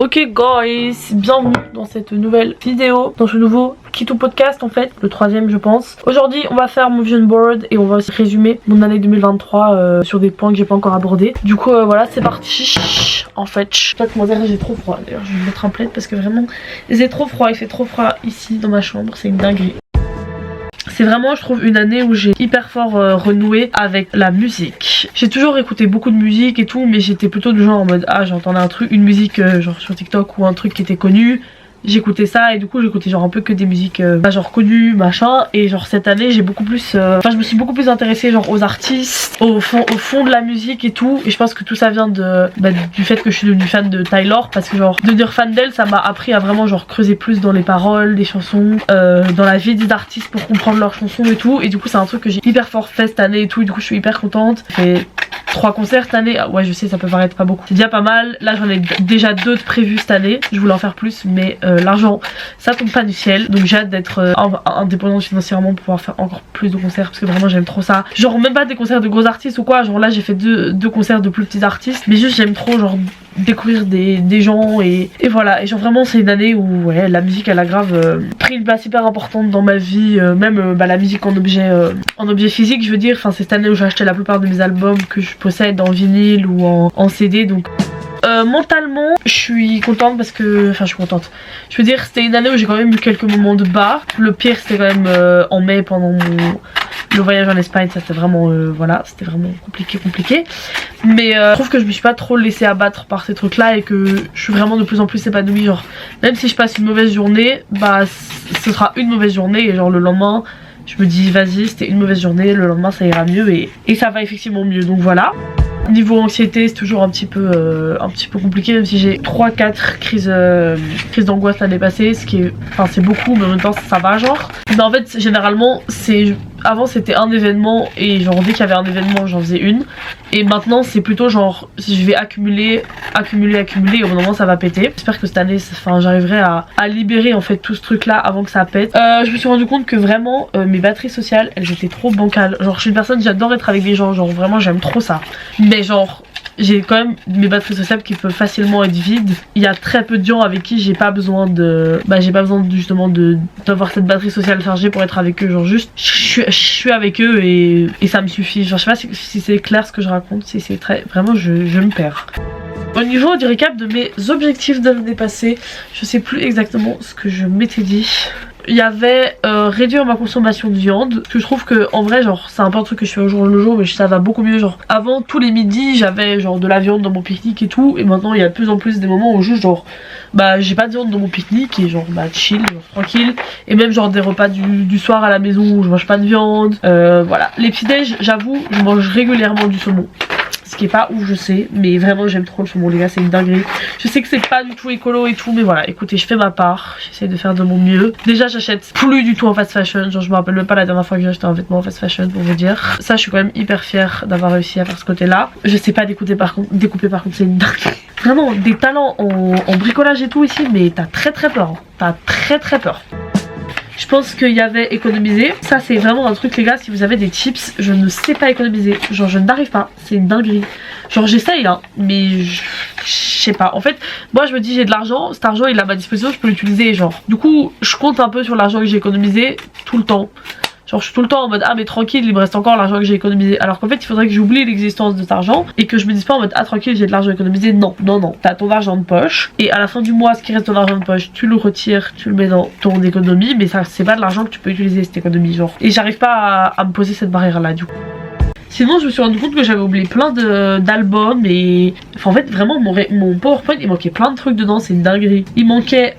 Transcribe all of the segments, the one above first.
Ok guys, bienvenue dans cette nouvelle vidéo, dans ce nouveau Kitou podcast en fait, le troisième je pense. Aujourd'hui on va faire mon vision board et on va aussi résumer mon année 2023 sur des points que j'ai pas encore abordés. Du coup voilà c'est parti. En fait, je sais pas comment dire, j'ai trop froid. D'ailleurs je vais me mettre un plaid parce que vraiment c'est trop froid, il fait trop froid ici dans ma chambre, c'est une dinguerie. C'est vraiment je trouve une année où j'ai hyper fort renoué avec la musique. J'ai toujours écouté beaucoup de musique et tout, mais j'étais plutôt du genre en mode ah j'entendais un truc, une musique genre sur TikTok ou un truc qui était connu. J'écoutais ça et du coup j'écoutais genre un peu que des musiques genre connues machin, et genre cette année j'ai beaucoup plus enfin je me suis beaucoup plus intéressée genre aux artistes, au fond de la musique et tout, et je pense que tout ça vient de du fait que je suis devenue fan de Taylor, parce que genre devenir fan d'elle ça m'a appris à vraiment genre creuser plus dans les paroles des chansons, dans la vie des artistes pour comprendre leurs chansons et tout, et du coup c'est un truc que j'ai hyper fort fait cette année et tout, et du coup je suis hyper contente. J'ai 3 concerts cette année, ouais je sais ça peut paraître pas beaucoup, c'est déjà pas mal. Là j'en ai déjà 2 de prévus cette année, je voulais en faire plus mais l'argent ça tombe pas du ciel, donc j'ai hâte d'être indépendante financièrement pour pouvoir faire encore plus de concerts, parce que vraiment j'aime trop ça. Genre même pas des concerts de gros artistes ou quoi, genre là j'ai fait deux concerts de plus petits artistes, mais juste j'aime trop genre découvrir des gens et voilà, et genre vraiment c'est une année où ouais la musique elle a grave pris une place hyper importante dans ma vie, même la musique en objet physique je veux dire, enfin c'est cette année où j'ai acheté la plupart de mes albums que je possède en vinyle ou en CD, donc mentalement je suis contente parce que, enfin je suis contente, je veux dire c'était une année où j'ai quand même eu quelques moments de bas. Le pire c'était quand même en mai pendant le voyage en Espagne, ça c'était vraiment voilà, c'était vraiment compliqué, mais je trouve que je me suis pas trop laissée abattre par ces trucs là et que je suis vraiment de plus en plus épanouie. Genre même si je passe une mauvaise journée, bah ce sera une mauvaise journée et genre le lendemain je me dis vas-y c'était une mauvaise journée, le lendemain ça ira mieux et ça va effectivement mieux, donc voilà. Niveau anxiété c'est toujours un petit peu compliqué, même si j'ai 3-4 crises d'angoisse l'année passée, ce qui est, enfin c'est beaucoup mais en même temps ça va genre. Mais en fait généralement c'est, avant c'était un événement et genre dès qu'il y avait un événement j'en faisais une, et maintenant c'est plutôt genre si je vais accumuler et au bout d'un moment ça va péter. J'espère que cette année enfin j'arriverai à libérer en fait tout ce truc là avant que ça pète. Je me suis rendu compte que vraiment mes batteries sociales elles étaient trop bancales. Genre je suis une personne, j'adore être avec des gens, genre vraiment j'aime trop ça, mais genre j'ai quand même mes batteries sociales qui peuvent facilement être vides. Il y a très peu de gens avec qui j'ai pas besoin de justement d'avoir cette batterie sociale chargée pour être avec eux, genre juste je suis avec eux et ça me suffit. Genre je sais pas si c'est clair ce que je raconte, si c'est très vraiment je me perds. Au niveau du récap de mes objectifs de l'année passée, je sais plus exactement ce que je m'étais dit. Il y avait réduire ma consommation de viande, parce que je trouve que en vrai genre c'est un peu un truc que je fais au jour le jour, mais ça va beaucoup mieux. Genre avant tous les midis j'avais genre de la viande dans mon pique-nique et tout, et maintenant il y a de plus en plus des moments où juste genre j'ai pas de viande dans mon pique-nique et genre chill, genre, tranquille, et même genre des repas du soir à la maison où je mange pas de viande, voilà. Les petits déj j'avoue je mange régulièrement du saumon, ce qui est pas ouf je sais, mais vraiment j'aime trop le saumon les gars, c'est une dinguerie. Je sais que c'est pas du tout écolo et tout, mais voilà, écoutez je fais ma part, j'essaie de faire de mon mieux. Déjà j'achète plus du tout en fast fashion, genre je me rappelle même pas la dernière fois que j'ai acheté un vêtement en fast fashion pour vous dire. Ça je suis quand même hyper fière d'avoir réussi à faire ce côté là. Je sais pas découper par contre c'est une dinguerie. Vraiment des talents en bricolage et tout ici, mais t'as très peur, hein. T'as très peur. Je pense qu'il y avait économiser. Ça c'est vraiment un truc les gars, si vous avez des tips, je ne sais pas économiser. Genre je n'arrive pas, c'est une dinguerie. Genre j'essaye hein, mais je sais pas. En fait moi je me dis j'ai de l'argent, cet argent il est à ma disposition, je peux l'utiliser genre. Du coup je compte un peu sur l'argent que j'ai économisé tout le temps. Genre je suis tout le temps en mode ah mais tranquille il me reste encore l'argent que j'ai économisé, alors qu'en fait il faudrait que j'oublie l'existence de cet argent et que je me dise pas en mode ah tranquille j'ai de l'argent économisé. Non, t'as ton argent de poche et à la fin du mois ce qui reste de l'argent de poche tu le retires, tu le mets dans ton économie, mais ça c'est pas de l'argent que tu peux utiliser cette économie genre. Et j'arrive pas à me poser cette barrière là du coup. Sinon je me suis rendu compte que j'avais oublié plein d'albums et enfin en fait vraiment mon PowerPoint il manquait plein de trucs dedans, c'est une dinguerie. Il manquait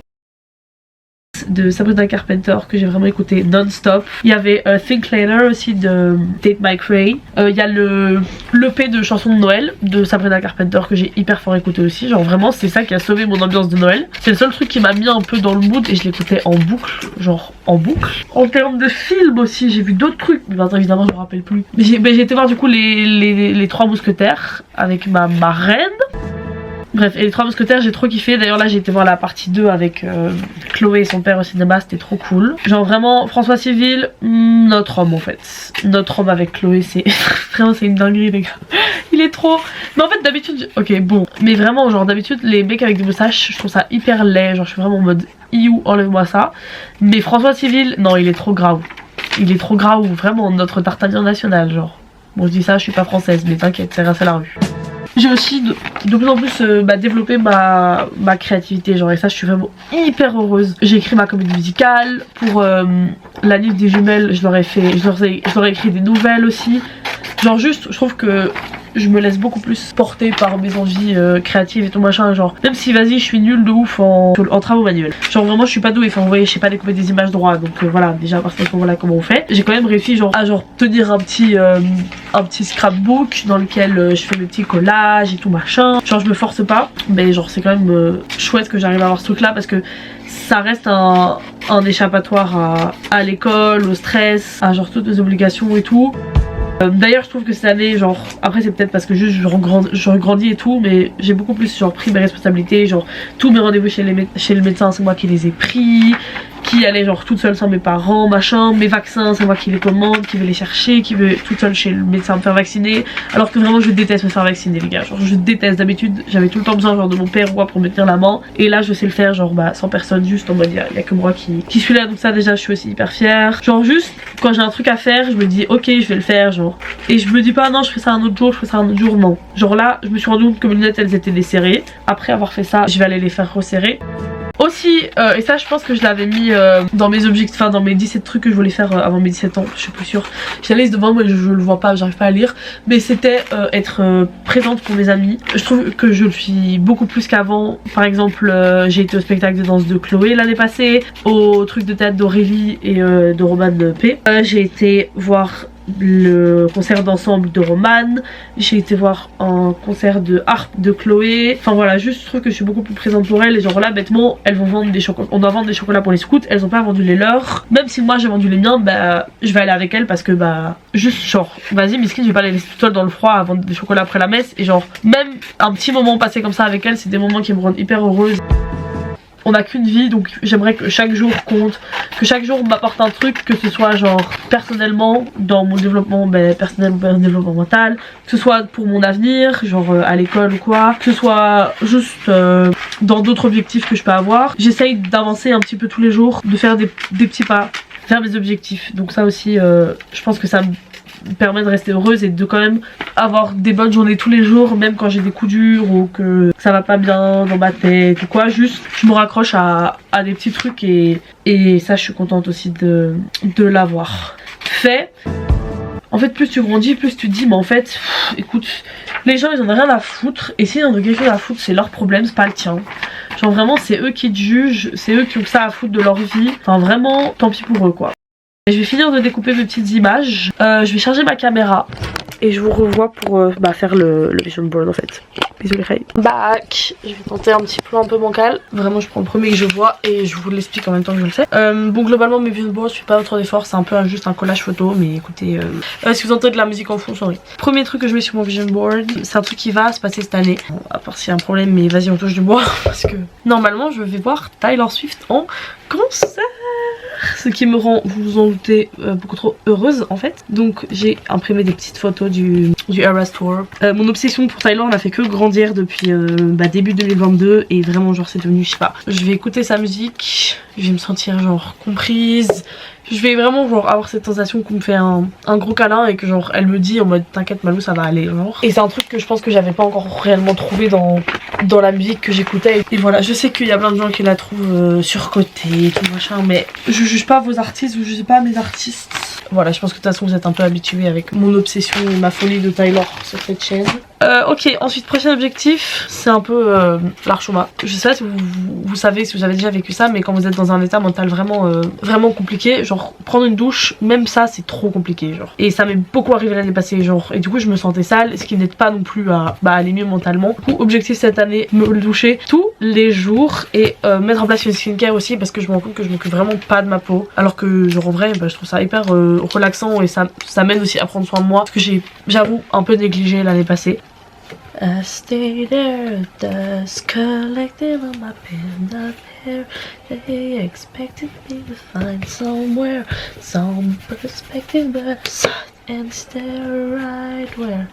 de Sabrina Carpenter que j'ai vraiment écouté non-stop. Il y avait Think Later aussi de Tate McRae. Il y a l'EP de chansons de Noël de Sabrina Carpenter que j'ai hyper fort écouté aussi. Genre vraiment c'est ça qui a sauvé mon ambiance de Noël. C'est le seul truc qui m'a mis un peu dans le mood et je l'écoutais en boucle. Genre en boucle. En termes de film aussi j'ai vu d'autres trucs, mais maintenant évidemment je me rappelle plus. Mais j'ai été voir du coup les 3 mousquetaires avec ma reine. Bref, et les trois mousquetaires j'ai trop kiffé. D'ailleurs là j'ai été voir la partie 2 avec Chloé et son père au cinéma, c'était trop cool. Genre vraiment François Civil, notre homme en fait. Notre homme avec Chloé, c'est vraiment c'est une dinguerie les gars. Il est trop... Mais en fait d'habitude, ok bon, mais vraiment genre d'habitude les mecs avec des moustaches je trouve ça hyper laid. Genre je suis vraiment en mode you enlève-moi ça. Mais François Civil, non il est trop grave. Il est trop grave, vraiment notre D'Artagnan national genre. Bon je dis ça, je suis pas française mais t'inquiète, c'est grâce à la rue. J'ai aussi de plus en plus développé ma créativité, genre, et ça je suis vraiment hyper heureuse. J'ai écrit ma comédie musicale, pour la livre des jumelles je leur ai écrit des nouvelles aussi. Genre juste je trouve que je me laisse beaucoup plus porter par mes envies créatives et tout machin, genre même si vas-y je suis nulle de ouf en travaux manuels, genre vraiment je suis pas douée, enfin vous voyez je sais pas découper des images droit, donc voilà déjà parce que voilà comment on fait. J'ai quand même réussi genre à tenir un petit scrapbook dans lequel je fais mes petits collages et tout machin, genre je me force pas, mais genre c'est quand même chouette que j'arrive à avoir ce truc là parce que ça reste un échappatoire à l'école, au stress, à genre toutes les obligations et tout. D'ailleurs je trouve que cette année genre après c'est peut-être parce que juste je grandis et tout, mais j'ai beaucoup plus genre pris mes responsabilités, genre tous mes rendez-vous chez le médecin c'est moi qui les ai pris, qui allait genre toute seule sans mes parents machin, mes vaccins c'est moi qui les commande, qui vais les chercher, qui veut toute seule chez le médecin me faire vacciner, alors que vraiment je déteste me faire vacciner les gars, genre je déteste. D'habitude j'avais tout le temps besoin genre de mon père ou quoi pour me tenir la main, et là je sais le faire genre sans personne, juste en mode y a que moi qui suis là, donc ça déjà je suis aussi hyper fière. Genre juste quand j'ai un truc à faire je me dis ok je vais le faire genre, et je me dis pas non je ferai ça un autre jour, je ferai ça un autre jour, non. Genre là je me suis rendu compte que mes lunettes elles étaient desserrées, après avoir fait ça je vais aller les faire resserrer. Aussi, et ça je pense que je l'avais mis dans mes objectifs, enfin dans mes 17 trucs que je voulais faire avant mes 17 ans, je suis plus sûre. J'ai la liste devant moi, je le vois pas, j'arrive pas à lire. Mais c'était être présente pour mes amis. Je trouve que je le suis beaucoup plus qu'avant. Par exemple, j'ai été au spectacle de danse de Chloé l'année passée, au truc de théâtre d'Aurélie et de Roman P. J'ai été voir le concert d'ensemble de Roman, j'ai été voir un concert de harpe de Chloé, enfin voilà, juste je trouve que je suis beaucoup plus présente pour elles, et genre là bêtement elles vont vendre des chocolats, on doit vendre des chocolats pour les scouts, elles ont pas vendu les leurs, même si moi j'ai vendu les miens, bah je vais aller avec elles parce que bah juste genre vas-y miskin, je vais pas les laisser toute seule dans le froid à vendre des chocolats après la messe, et genre même un petit moment passé comme ça avec elles c'est des moments qui me rendent hyper heureuse. On n'a qu'une vie, donc j'aimerais que chaque jour compte, que chaque jour m'apporte un truc, que ce soit genre personnellement dans mon développement personnel ou mon développement mental, que ce soit pour mon avenir, genre à l'école ou quoi, que ce soit juste dans d'autres objectifs que je peux avoir. J'essaye d'avancer un petit peu tous les jours, de faire des petits pas vers mes objectifs, donc ça aussi je pense que ça me permet de rester heureuse et de quand même avoir des bonnes journées tous les jours, même quand j'ai des coups durs ou que ça va pas bien dans ma tête ou quoi, juste je me raccroche à des petits trucs, et ça je suis contente aussi de l'avoir fait. En fait plus tu grandis, plus tu te dis mais en fait écoute, les gens ils en ont rien à foutre, et s'ils en ont quelque chose à foutre c'est leur problème, c'est pas le tien. Genre vraiment c'est eux qui te jugent, c'est eux qui ont que ça à foutre de leur vie, enfin vraiment tant pis pour eux quoi. Et je vais finir de découper mes petites images, je vais charger ma caméra et je vous revois pour faire le vision board en fait. Bisous les filles. Back. Je vais tenter un petit plan un peu bancal. Vraiment je prends le premier que je vois et je vous l'explique en même temps que je le sais. Bon globalement mes vision boards je fais pas trop d'efforts, c'est un peu juste un collage photo, mais écoutez si vous entendez de la musique en fond, sorry. Premier truc que je mets sur mon vision board, c'est un truc qui va se passer cette année. Bon, à part s'il y a un problème, mais vas-y on touche du bois parce que normalement je vais voir Taylor Swift en concert, ce qui me rend, vous vous en doutez, beaucoup trop heureuse en fait. Donc j'ai imprimé des petites photos du Eras Tour. Mon obsession pour Taylor n'a fait que grandir depuis début 2022, et vraiment genre c'est devenu, je sais pas, je vais écouter sa musique, je vais me sentir genre comprise, je vais vraiment genre avoir cette sensation qu'on me fait un gros câlin et que genre elle me dit en mode t'inquiète Malou ça va aller genre. Et c'est un truc que je pense que j'avais pas encore réellement trouvé dans la musique que j'écoutais. Et voilà, je sais qu'il y a plein de gens qui la trouvent surcotée et tout machin, mais je juge pas vos artistes, vous jugez pas mes artistes. Voilà, je pense que de toute façon vous êtes un peu habitués avec mon obsession et ma folie de Taylor sur cette chaîne. Ok, ensuite prochain objectif, c'est un peu l'archoma. Je sais pas si vous savez, si vous avez déjà vécu ça, mais quand vous êtes dans un état mental vraiment compliqué, genre prendre une douche, même ça c'est trop compliqué genre. Et ça m'est beaucoup arrivé l'année passée genre, et du coup je me sentais sale, ce qui n'aide pas non plus à aller mieux mentalement. Du coup objectif cette année, me doucher tous les jours et mettre en place une skincare aussi, parce que je me rends compte que je m'occupe vraiment pas de ma peau, alors que genre en vrai je trouve ça hyper relaxant, et ça m'aide aussi à prendre soin de moi, parce que j'ai j'avoue un peu négligé l'année passée. I stay there, dust collecting on my pinned up hair. They expected me to find somewhere, some perspective, but and stare right where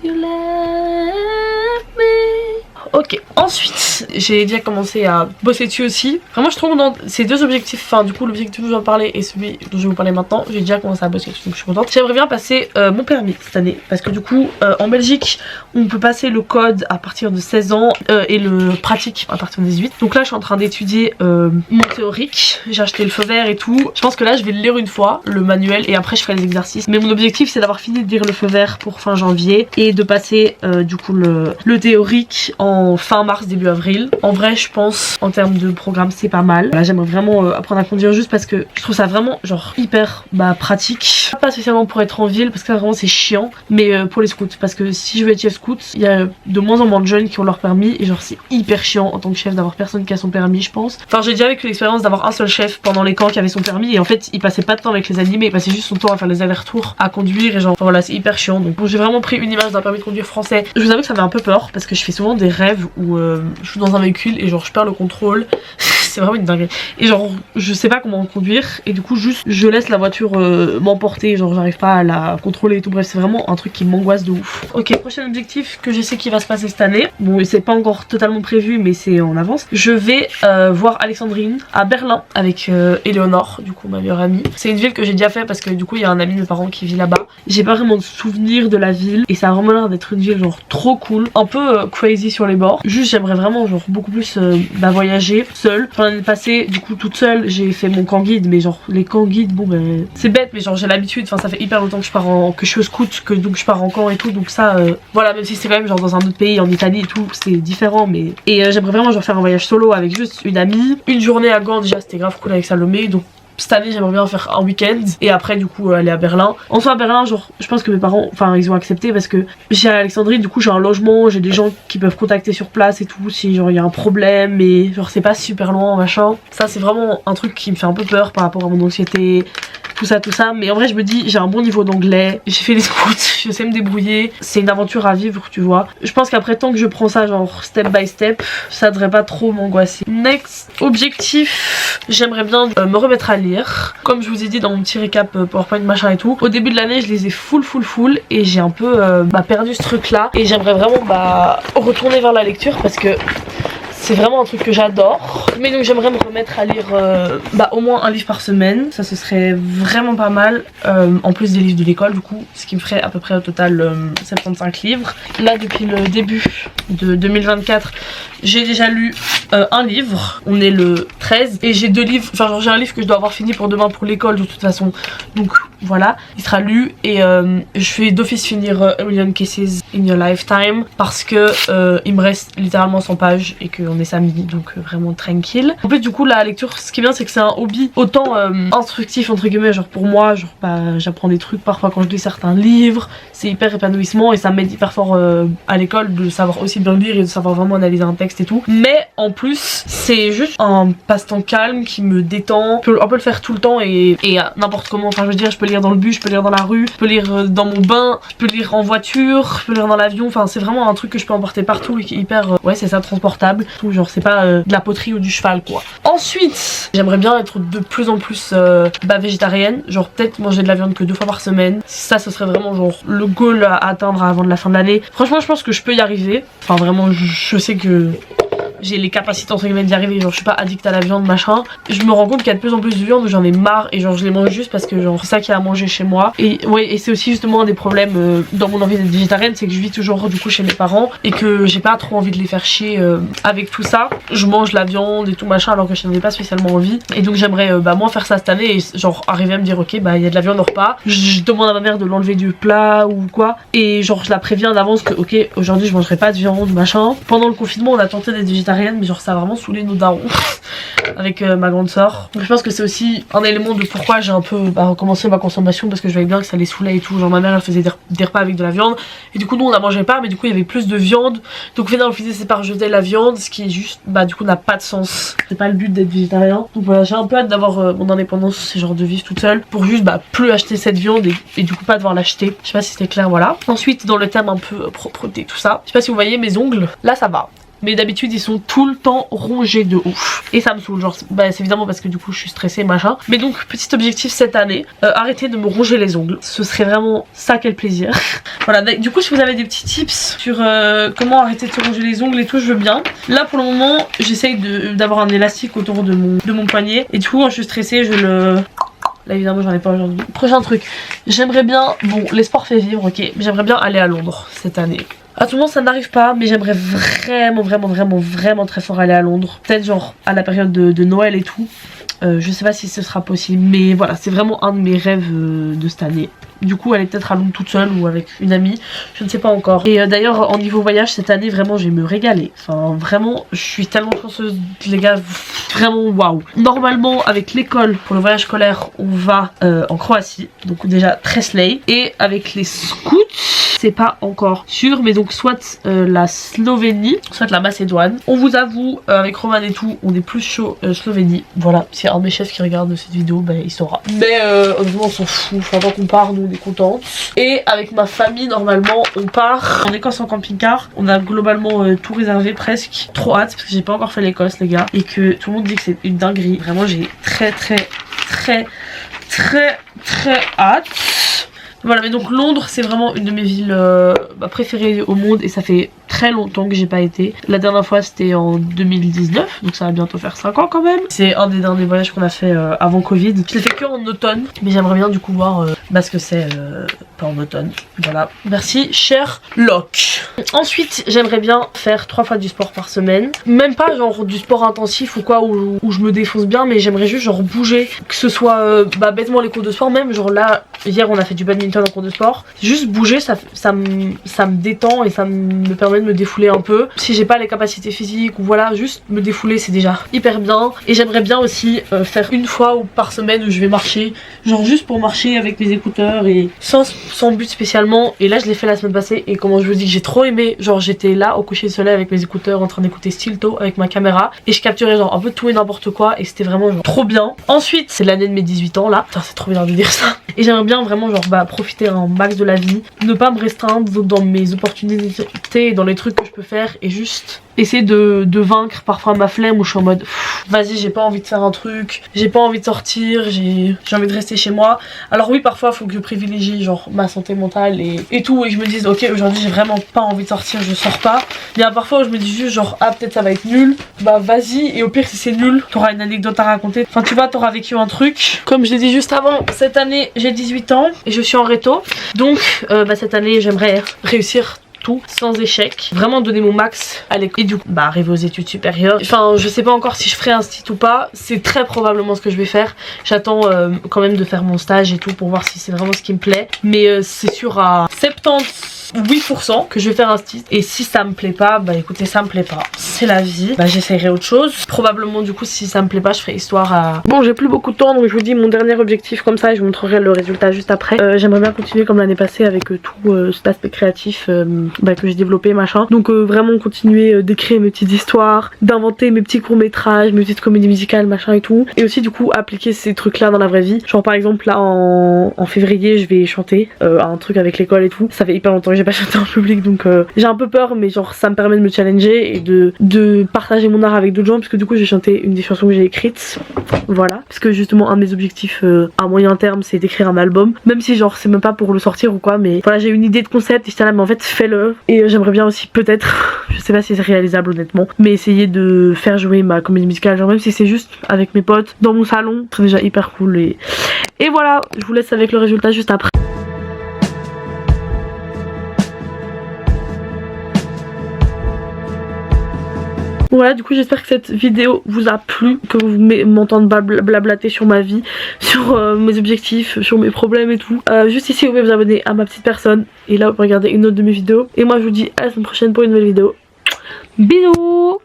you left me. Ok, ensuite j'ai déjà commencé à bosser dessus aussi. Vraiment je trouve dans ces deux objectifs, enfin du coup l'objectif dont je vais en parler et celui dont je vais vous parler maintenant, j'ai déjà commencé à bosser dessus donc je suis contente. J'aimerais bien passer mon permis cette année parce que du coup en Belgique on peut passer le code à partir de 16 ans et le pratique à partir de 18. Donc là je suis en train d'étudier mon théorique, j'ai acheté le feu vert et tout. Je pense que là je vais le lire une fois, le manuel, et après je ferai les exercices. Mais mon objectif c'est d'avoir fini de lire le feu vert pour fin janvier et de passer du coup le théorique en fin mars début avril. En vrai je pense en termes de programme c'est pas mal. Là j'aimerais vraiment apprendre à conduire juste parce que je trouve ça vraiment genre hyper pratique. Pas spécialement pour être en ville parce que vraiment c'est chiant, mais pour les scouts parce que si je veux être chef scout il y a de moins en moins de jeunes qui ont leur permis et genre c'est hyper chiant en tant que chef d'avoir personne qui a son permis je pense. Enfin j'ai déjà vécu l'expérience d'avoir un seul chef pendant les camps qui avait son permis et en fait il passait pas de temps avec les animés, il passait juste son temps à faire les allers-retours, à conduire et genre enfin, voilà c'est hyper chiant. Donc bon, j'ai vraiment pris une image d'un permis de conduire français. Je vous avoue que ça fait un peu peur parce que je fais souvent des rêves où je suis dans un véhicule et genre je perds le contrôle. C'est vraiment une dinguerie. Et genre je sais pas comment conduire et du coup juste je laisse la voiture m'emporter, genre j'arrive pas à la contrôler et tout. Bref c'est vraiment un truc qui m'angoisse de ouf. Ok, prochain objectif que je sais qui va se passer cette année. Bon c'est pas encore totalement prévu mais c'est en avance. Je vais voir Alexandrine à Berlin avec Éléonore, du coup ma meilleure amie. C'est une ville que j'ai déjà fait parce que du coup il y a un ami de mes parents qui vit là-bas. J'ai pas vraiment de souvenir de la ville et ça a vraiment l'air d'être une ville genre trop cool, un peu crazy sur les bords. Juste j'aimerais vraiment genre beaucoup plus voyager seule. L'année passée du coup toute seule j'ai fait mon camp guide, mais genre les camps guides bon c'est bête mais genre j'ai l'habitude, enfin ça fait hyper longtemps que je pars que je suis au scout, que donc je pars en camp et tout, donc ça voilà, même si c'est quand même genre dans un autre pays en Italie et tout c'est différent, mais et j'aimerais vraiment genre faire un voyage solo avec juste une amie. Une journée à Gand déjà c'était grave cool avec Salomé, donc cette année j'aimerais bien faire un week-end et après du coup aller à Berlin. En soi à Berlin genre je pense que mes parents enfin ils ont accepté parce que j'ai à Alexandrie, du coup j'ai un logement, j'ai des gens qui peuvent contacter sur place et tout si genre il y a un problème, mais genre c'est pas super loin machin. Ça c'est vraiment un truc qui me fait un peu peur par rapport à mon anxiété, tout ça, mais en vrai je me dis j'ai un bon niveau d'anglais, j'ai fait les scouts, je sais me débrouiller, c'est une aventure à vivre tu vois. Je pense qu'après tant que je prends ça genre step by step ça devrait pas trop m'angoisser. Next objectif, j'aimerais bien me remettre à lire. Comme je vous ai dit dans mon petit récap PowerPoint machin et tout, au début de l'année je les ai full et j'ai un peu perdu ce truc là et j'aimerais vraiment retourner vers la lecture parce que c'est vraiment un truc que j'adore. Mais donc j'aimerais me remettre à lire au moins un livre par semaine. Ça ce serait vraiment pas mal. En plus des livres de l'école du coup. Ce qui me ferait à peu près au total 75 livres. Là depuis le début de 2024 j'ai déjà lu un livre. On est le 13 et j'ai deux livres. Enfin genre j'ai un livre que je dois avoir fini pour demain pour l'école de toute façon. Donc voilà, il sera lu et je vais d'office finir A Million Kisses in Your Lifetime parce que il me reste littéralement 100 pages et qu'on est samedi donc vraiment tranquille. En plus du coup la lecture ce qui est bien c'est que c'est un hobby autant instructif entre guillemets, genre pour moi genre j'apprends des trucs parfois quand je lis certains livres, c'est hyper épanouissement et ça m'aide hyper fort à l'école de savoir aussi bien lire et de savoir vraiment analyser un texte et tout. Mais en plus c'est juste un passe-temps calme qui me détend, je peux un peu le faire tout le temps et n'importe comment, enfin je veux dire je peux lire dans le bus, je peux lire dans la rue, je peux lire dans mon bain, je peux lire en voiture, je peux lire dans l'avion, enfin c'est vraiment un truc que je peux emporter partout et qui est hyper ouais c'est ça, transportable, tout, genre c'est pas de la poterie ou du cheval quoi. Ensuite j'aimerais bien être de plus en plus végétarienne, genre peut-être manger de la viande que 2 fois par semaine. Ça ce serait vraiment genre le goal à atteindre avant de la fin de l'année. Franchement je pense que je peux y arriver, enfin vraiment je sais que j'ai les capacités entre guillemets d'y arriver, genre je suis pas addict à la viande machin. Je me rends compte qu'il y a de plus en plus de viande où j'en ai marre et genre je les mange juste parce que genre c'est ça qu'il y a à manger chez moi. Et ouais, et c'est aussi justement un des problèmes dans mon envie d'être végétarienne, c'est que je vis toujours du coup chez mes parents et que j'ai pas trop envie de les faire chier avec tout ça. Je mange la viande et tout machin alors que je n'en ai pas spécialement envie, et donc j'aimerais moi faire ça cette année et genre arriver à me dire ok il y a de la viande au repas, je demande à ma mère de l'enlever du plat ou quoi et genre je la préviens d'avance que ok aujourd'hui je mangerai pas de viande machin. Pendant le confinement on a tenté d'être végétarienne mais genre ça a vraiment saoulé nos darons avec ma grande soeur. Donc je pense que c'est aussi un élément de pourquoi j'ai un peu recommencé ma consommation, parce que je voyais bien que ça les saoulait et tout. Genre ma mère elle faisait des repas avec de la viande et du coup nous on n'en mangeait pas, mais du coup il y avait plus de viande. Donc finalement on faisait c'est par jeter la viande, ce qui est juste du coup n'a pas de sens. C'est pas le but d'être végétarien. Donc voilà, j'ai un peu hâte d'avoir mon indépendance, c'est genre de vivre toute seule pour juste plus acheter cette viande et du coup pas devoir l'acheter. Je sais pas si c'était clair, voilà. Ensuite dans le thème un peu propreté tout ça, je sais pas si vous voyez mes ongles, là ça va. Mais d'habitude ils sont tout le temps rongés de ouf. Et ça me saoule, genre c'est évidemment parce que du coup je suis stressée machin. Mais donc petit objectif cette année, arrêter de me ronger les ongles. Ce serait vraiment ça, quel plaisir. Voilà, du coup si vous avez des petits tips sur comment arrêter de se ronger les ongles et tout, je veux bien. Là pour le moment j'essaye d'avoir un élastique autour de mon poignet. Et du coup quand je suis stressée je le... Là évidemment j'en ai pas aujourd'hui. Prochain truc, j'aimerais bien, bon les sports fait vivre ok, mais j'aimerais bien aller à Londres cette année. À tout le monde ça n'arrive pas, mais j'aimerais vraiment très fort aller à Londres. Peut-être genre à la période de Noël et tout. Je sais pas si ce sera possible, mais voilà, c'est vraiment un de mes rêves de cette année. Du coup aller peut-être à Londres toute seule ou avec une amie, je ne sais pas encore. Et d'ailleurs en niveau voyage cette année vraiment je vais me régaler. Enfin vraiment je suis tellement chanceuse les gars, vraiment waouh. Normalement avec l'école pour le voyage scolaire on va en Croatie, donc déjà très slay. Et avec les scouts c'est pas encore sûr, mais donc soit la Slovénie, soit la Macédoine. On vous avoue avec Roman et tout on est plus chaud Slovénie. Voilà, si un de mes chefs qui regarde cette vidéo il saura. Mais honnêtement on s'en fout, enfin tant qu'on part nous on est contente. Et avec ma famille normalement on part en Écosse en camping-car. On a globalement tout réservé presque. Trop hâte parce que j'ai pas encore fait l'Écosse les gars. Et que tout le monde dit que c'est une dinguerie. Vraiment j'ai très hâte. Voilà, mais donc Londres c'est vraiment une de mes villes préférées au monde et ça fait très longtemps que j'ai pas été. La dernière fois c'était en 2019, donc ça va bientôt faire 5 ans quand même. C'est un des derniers voyages qu'on a fait avant Covid. Je l'ai fait que en automne, mais j'aimerais bien du coup voir ce que c'est pas en automne. Voilà, merci cher Locke. Ensuite j'aimerais bien faire 3 fois du sport par semaine. Même pas genre du sport intensif ou quoi où je me défonce bien, mais j'aimerais juste genre bouger. Que ce soit bêtement les cours de sport, même genre là hier on a fait du badminton en cours de sport. Juste bouger ça me détend et ça me permet de me défouler un peu. Si j'ai pas les capacités physiques ou voilà, juste me défouler c'est déjà hyper bien. Et j'aimerais bien aussi faire une fois par semaine où je vais marcher, genre juste pour marcher avec mes écouteurs et sans but spécialement. Et là je l'ai fait la semaine passée et comment je vous dis, j'ai trop aimé. Genre j'étais là au coucher de soleil avec mes écouteurs en train d'écouter Stilto avec ma caméra et je capturais genre un peu tout et n'importe quoi et c'était vraiment genre trop bien. Ensuite c'est l'année de mes 18 ans là, putain c'est trop bien de dire ça. Et j'aimerais bien vraiment genre profiter un max de la vie, ne pas me restreindre dans mes opportunités et dans les trucs que je peux faire et juste essayer de vaincre parfois ma flemme où je suis en mode vas-y j'ai pas envie de faire un truc, j'ai pas envie de sortir, j'ai envie de rester chez moi. Alors oui parfois faut que je privilégie genre ma santé mentale et tout et que je me dise ok aujourd'hui j'ai vraiment pas envie de sortir, je sors pas. Mais il y a parfois où je me dis juste genre ah peut-être ça va être nul, vas-y et au pire si c'est nul t'auras une anecdote à raconter, enfin tu vois t'auras vécu un truc. Comme je l'ai dit juste avant, cette année j'ai 18 ans et je suis en réto donc cette année j'aimerais réussir tout sans échec, vraiment donner mon max à l'école et du coup arriver aux études supérieures. Enfin je sais pas encore si je ferai un stit ou pas, c'est très probablement ce que je vais faire. J'attends quand même de faire mon stage et tout pour voir si c'est vraiment ce qui me plaît, mais c'est sûr à 78% que je vais faire un stit et si ça me plaît pas écoutez ça me plaît pas, c'est la vie, j'essayerai autre chose. Probablement du coup si ça me plaît pas je ferai histoire à... Bon j'ai plus beaucoup de temps donc je vous dis mon dernier objectif comme ça et je vous montrerai le résultat juste après. J'aimerais bien continuer comme l'année passée avec tout cet aspect créatif que j'ai développé machin, donc vraiment continuer d'écrire mes petites histoires, d'inventer mes petits courts métrages, mes petites comédies musicales machin et tout, et aussi du coup appliquer ces trucs là dans la vraie vie. Genre par exemple là en février je vais chanter un truc avec l'école et tout, ça fait hyper longtemps que j'ai pas chanté en public donc j'ai un peu peur mais genre ça me permet de me challenger et de partager mon art avec d'autres gens parce que du coup j'ai chanté une des chansons que j'ai écrites, voilà, parce que justement un de mes objectifs à moyen terme c'est d'écrire un album, même si genre c'est même pas pour le sortir ou quoi, mais voilà j'ai une idée de concept et j'étais là mais en fait fais-le. Et j'aimerais bien aussi peut-être, je sais pas si c'est réalisable honnêtement, mais essayer de faire jouer ma comédie musicale, genre même si c'est juste avec mes potes dans mon salon, c'est déjà hyper cool et voilà, je vous laisse avec le résultat juste après. Voilà, du coup j'espère que cette vidéo vous a plu, que vous m'entendez blablater sur ma vie, sur mes objectifs, sur mes problèmes et tout. Juste ici vous pouvez vous abonner à ma petite personne et là vous pouvez regarder une autre de mes vidéos. Et moi je vous dis à la semaine prochaine pour une nouvelle vidéo. Bisous.